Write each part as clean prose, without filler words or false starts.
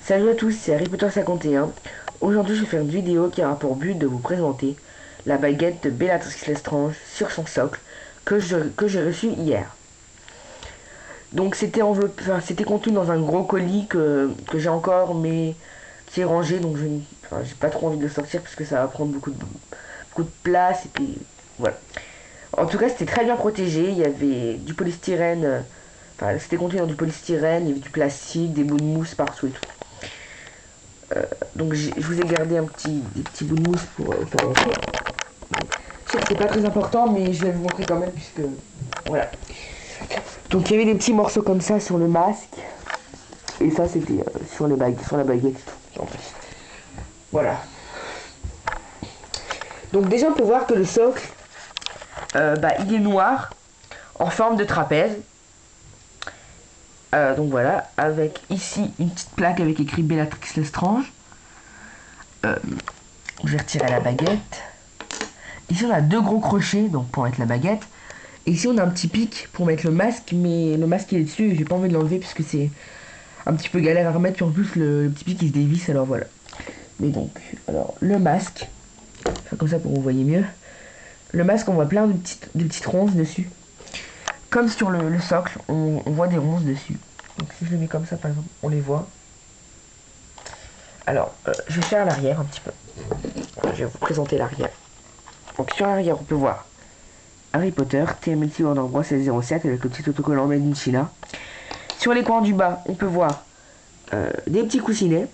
Salut à tous, c'est Harry Potter 51. Aujourd'hui, je vais faire une vidéo qui aura pour but de vous présenter la baguette de Bellatrix Lestrange sur son socle que j'ai reçu hier. Donc c'était contenu dans un gros colis que j'ai encore mais qui est rangé, donc j'ai pas trop envie de le sortir parce que ça va prendre beaucoup de place et puis voilà. En tout cas, c'était très bien protégé, il y avait du polystyrène, c'était contenu dans du polystyrène, il y avait du plastique, des bouts de mousse partout et tout. Donc je vous ai gardé des petits bouts de mousse pour faire la suite. Je sais que c'est pas très important, mais je vais vous montrer quand même puisque voilà. Donc il y avait des petits morceaux comme ça sur le masque et ça c'était sur la baguette en plus. Voilà. Donc déjà on peut voir que le socle, il est noir en forme de trapèze. Donc voilà, avec ici une petite plaque avec écrit Bellatrix Lestrange. Je vais retirer la baguette. Ici on a deux gros crochets donc pour mettre la baguette. Et ici on a un petit pic pour mettre le masque, mais le masque il est dessus et j'ai pas envie de l'enlever puisque c'est un petit peu galère à remettre, puis en plus le petit pic il se dévisse, alors voilà. Mais donc, alors le masque, enfin, comme ça pour que vous voyez mieux. Le masque on voit plein de petites ronces dessus. Comme sur le socle, on voit des ronces dessus. Donc si je le mets comme ça par exemple, on les voit. Alors, je vais faire l'arrière un petit peu. Je vais vous présenter l'arrière. Donc sur l'arrière on peut voir Harry Potter, TMNT Warner 1607 avec le petit autocollant Made in China. Sur les coins du bas, on peut voir des petits coussinets.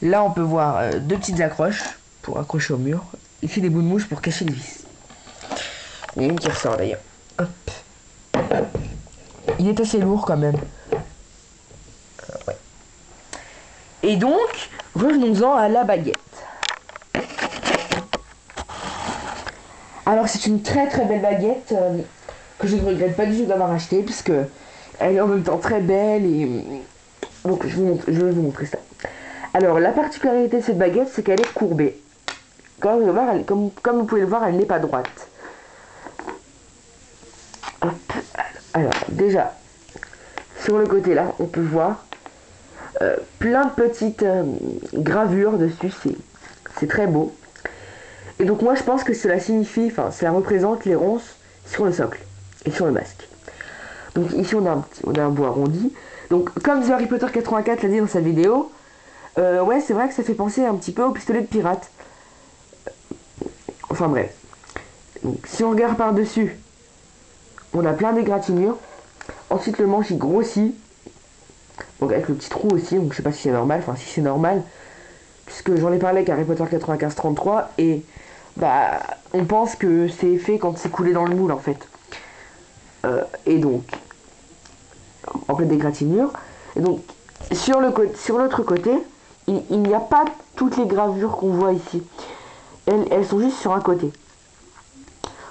Là, on peut voir deux petites accroches pour accrocher au mur. Ici, des bouts de mouche pour cacher le vis. Il y en a une qui ressort d'ailleurs. Hop. Il est assez lourd quand même. Ouais. Et donc, revenons-en à la baguette. Alors, c'est une très très belle baguette que je ne regrette pas du tout d'avoir acheté puisque elle est en même temps très belle et donc je vais vous montrer ça. Alors la particularité de cette baguette c'est qu'elle est courbée. Comme vous pouvez le voir, elle n'est pas droite. Hop. Alors déjà sur le côté là on peut voir plein de petites gravures dessus, c'est très beau. Et donc moi je pense que cela signifie, enfin cela représente les ronces sur le socle et sur le masque. Donc ici on a un bout arrondi. Donc comme The Harry Potter 84 l'a dit dans sa vidéo, ouais c'est vrai que ça fait penser un petit peu au pistolet de pirate. Enfin bref. Donc, si on regarde par dessus, on a plein d'égratignures. Ensuite le manche il grossit. Donc avec le petit trou aussi, donc je sais pas si c'est normal, enfin si c'est normal. Puisque j'en ai parlé avec Harry Potter 95-33 et bah on pense que c'est fait quand c'est coulé dans le moule en fait. Et donc en pleine d'égratignures. Et donc sur l'autre côté, il n'y a pas toutes les gravures qu'on voit ici. Elles sont juste sur un côté.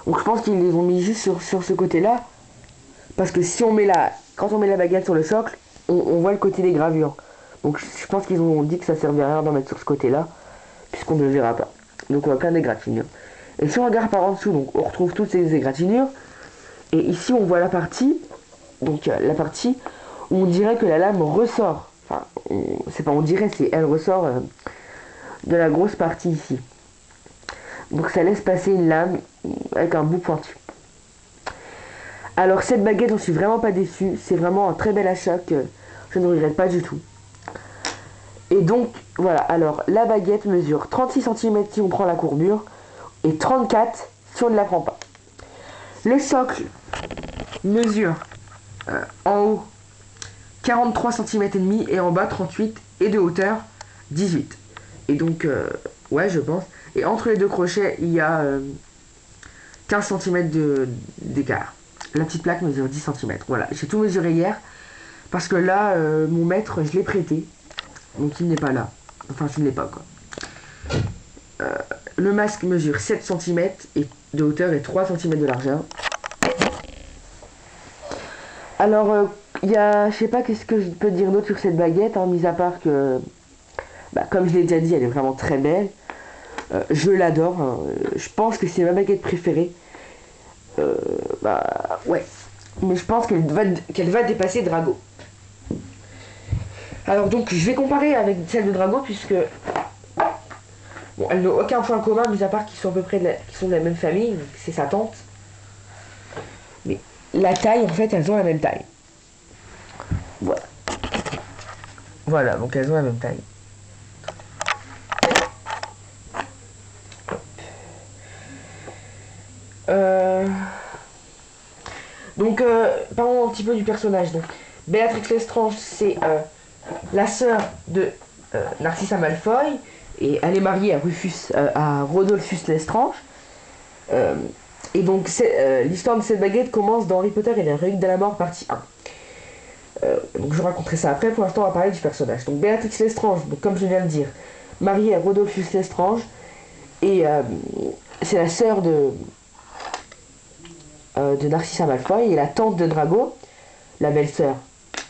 Donc je pense qu'ils les ont mis juste sur ce côté-là. Parce que si on met quand on met la baguette sur le socle, on voit le côté des gravures. Donc je pense qu'ils ont dit que ça servait à rien d'en mettre sur ce côté-là, puisqu'on ne le verra pas. Donc on voit plein d'égratignures. Et si on regarde par en dessous, donc on retrouve toutes ces égratignures. Et ici on voit la partie où on dirait que la lame ressort. Enfin, c'est pas on dirait, c'est elle ressort de la grosse partie ici. Donc ça laisse passer une lame avec un bout pointu. Alors cette baguette, j'en suis vraiment pas déçue. C'est vraiment un très bel achat que je ne regrette pas du tout. Et donc voilà, alors la baguette mesure 36 cm si on prend la courbure et 34 si on ne la prend pas. Le socle mesure en haut 43 cm et demi et en bas 38 et de hauteur 18. Et donc ouais je pense. Et entre les deux crochets il y a 15 cm d'écart. La petite plaque mesure 10 cm. Voilà, j'ai tout mesuré hier. Parce que là, mon maître, je l'ai prêté. Donc il n'est pas là. Enfin, je ne l'ai pas, quoi. Le masque mesure 7 cm et de hauteur et 3 cm de largeur. Alors, il y a... Je sais pas qu'est-ce que je peux dire d'autre sur cette baguette, hein, mis à part que... comme je l'ai déjà dit, elle est vraiment très belle. Je l'adore. Hein. Je pense que c'est ma baguette préférée. Ouais. Mais je pense qu'elle va dépasser Drago. Alors donc je vais comparer avec celle de Drago puisque bon, elles n'ont aucun point commun mis à part qu'ils sont à peu près qui sont de la même famille, c'est sa tante. Mais la taille en fait elles ont la même taille. Voilà. Voilà, donc elles ont la même taille. Donc parlons un petit peu du personnage. Donc Béatrix Lestrange, c'est la sœur de Narcissa Malfoy et elle est mariée à Rodolphus Lestrange. Et donc l'histoire de cette baguette commence dans Harry Potter et les Reliques de la Mort partie 1. Donc je raconterai ça après. Pour l'instant on va parler du personnage. Donc Béatrix Lestrange, donc, comme je viens de dire, mariée à Rodolphus Lestrange et c'est la sœur de Narcissa Malfoy et la tante de Drago, la belle-sœur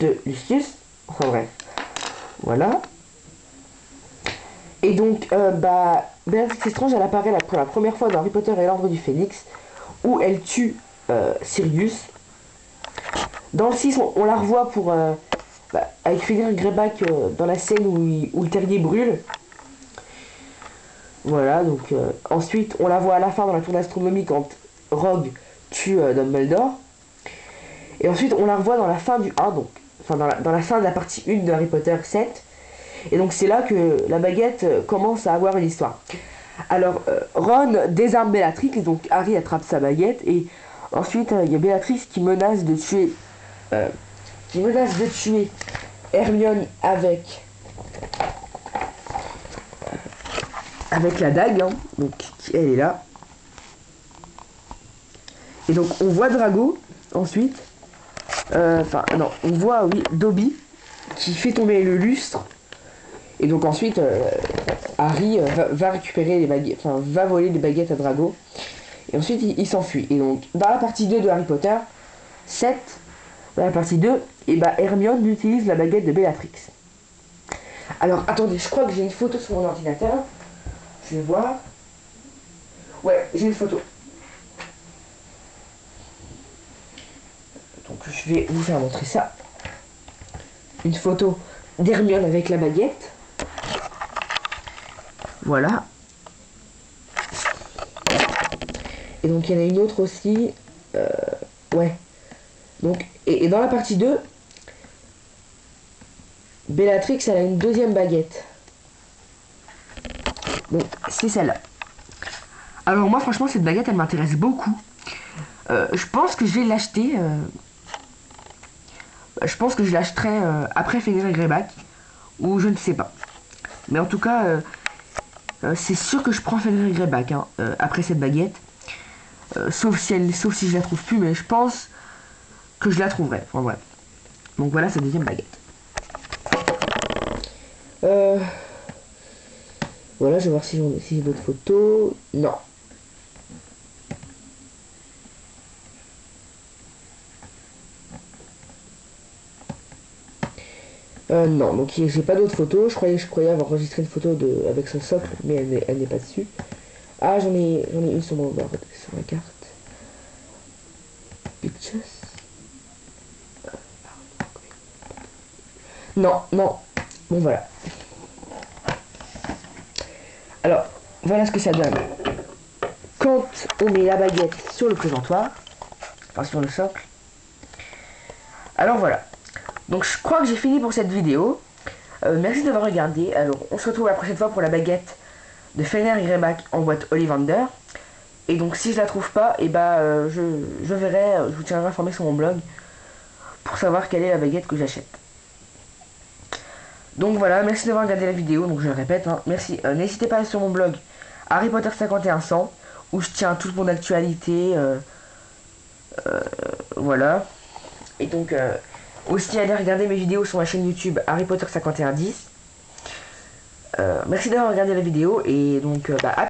de Lucius. Enfin bref, voilà. Et donc, Béatrix Lestrange, elle apparaît pour la première fois dans Harry Potter et l'Ordre du Phénix, où elle tue Sirius. Dans le 6, on la revoit avec Fenrir Greyback dans la scène où le terrier brûle. Voilà, donc ensuite, on la voit à la fin dans la tour d'astronomie quand Rogue tue Dumbledore. Et ensuite, on la revoit dans la fin du 1, donc, enfin dans la fin de la partie 1 de Harry Potter 7. Et donc c'est là que la baguette commence à avoir une histoire. Alors Ron désarme Bellatrix, et donc Harry attrape sa baguette et ensuite il y a Béatrix qui menace de tuer Hermione avec la dague, hein, donc elle est là. Et donc on voit Drago ensuite, on voit Dobby qui fait tomber le lustre. Et donc ensuite, Harry va récupérer les baguettes, va voler les baguettes à Drago. Et ensuite, il s'enfuit. Et donc, dans la partie 2 de Harry Potter 7, dans la partie 2, Hermione utilise la baguette de Bellatrix. Alors, attendez, je crois que j'ai une photo sur mon ordinateur. Je vais voir. Ouais, j'ai une photo. Donc, je vais vous faire montrer ça. Une photo d'Hermione avec la baguette. Voilà. Et donc il y en a une autre aussi. Ouais. Donc, et dans la partie 2, Bellatrix, elle a une deuxième baguette. Donc c'est celle-là. Alors moi franchement cette baguette elle m'intéresse beaucoup. Je pense que je vais l'acheter. Je pense que je l'achèterai après Fenrir Greyback. Ou je ne sais pas. Mais en tout cas... c'est sûr que je prends Fenrir Greyback après cette baguette. Sauf si je la trouve plus, mais je pense que je la trouverai. Enfin bref. Donc voilà sa deuxième baguette. Voilà, je vais voir si j'ai d'autres photos. Non. Non, donc j'ai pas d'autres photos. Je croyais avoir enregistré une photo avec son socle, mais elle n'est pas dessus. Ah, j'en ai une sur mon board, sur la carte. Pictures. Non. Bon, voilà. Alors, voilà ce que ça donne. Quand on met la baguette sur le présentoir, enfin sur le socle. Alors voilà. Donc je crois que j'ai fini pour cette vidéo. Merci d'avoir regardé. Alors on se retrouve la prochaine fois pour la baguette de Fenrir Greyback en boîte Ollivander. Et donc si je la trouve pas, je verrai, je vous tiendrai informé sur mon blog pour savoir quelle est la baguette que j'achète. Donc voilà, merci d'avoir regardé la vidéo. Donc je le répète, merci. N'hésitez pas à aller sur mon blog Harry Potter 5100 où je tiens toute mon actualité. Voilà. Et donc aussi allez regarder mes vidéos sur ma chaîne YouTube Harry Potter 5110. Merci d'avoir regardé la vidéo et donc à